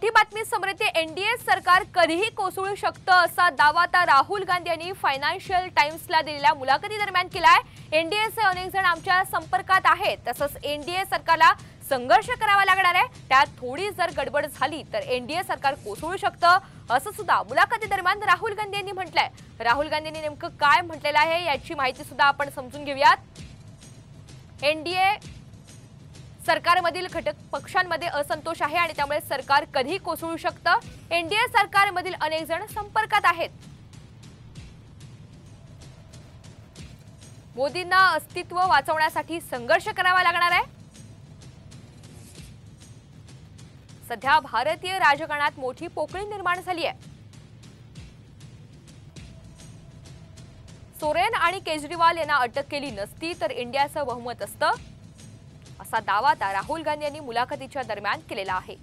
मोठी बातमी समृद्धी एनडीए सरकार कधीही कोसळू शकतं असा दावा आता राहुल गांधी यांनी फायनान्शियल टाइम्सला दिलेल्या मुलाखती दरम्यान केलाय। एनडीएचे अनेक जण आमच्या संपर्कात आहेत, तसंच एनडीए सरकारला संघर्ष करावा लागणार आहे। त्यात थोडी जर गडबड झाली तर एनडीए सरकार कोसळू शकतं असं सुद्धा मुलाखती दरम्यान राहुल गांधी यांनी म्हटलंय। राहुल गांधींनी नेमकं काय म्हटलेलं आहे याची माहिती सुद्धा आपण समजून घेऊयात। एनडीए सरकारमधील घटक पक्षांमध्ये असंतोष आहे आणि त्यामुळे सरकार कधी कोसळू शकतं। एनडीए सरकारमधील अनेक जण संपर्कात आहेत। मोदींना अस्तित्व वाचवण्यासाठी संघर्ष करावा लागणार आहे। सध्या भारतीय राजकारणात मोठी पोकळी निर्माण झाली आहे। सोरेन आणि केजरीवाल यांना अटक केली नसती तर इंडियाचं बहुमत असतं असा दावा राहुल गांधी यांनी मुलाखतीच्या दरम्यान केलेला आहे।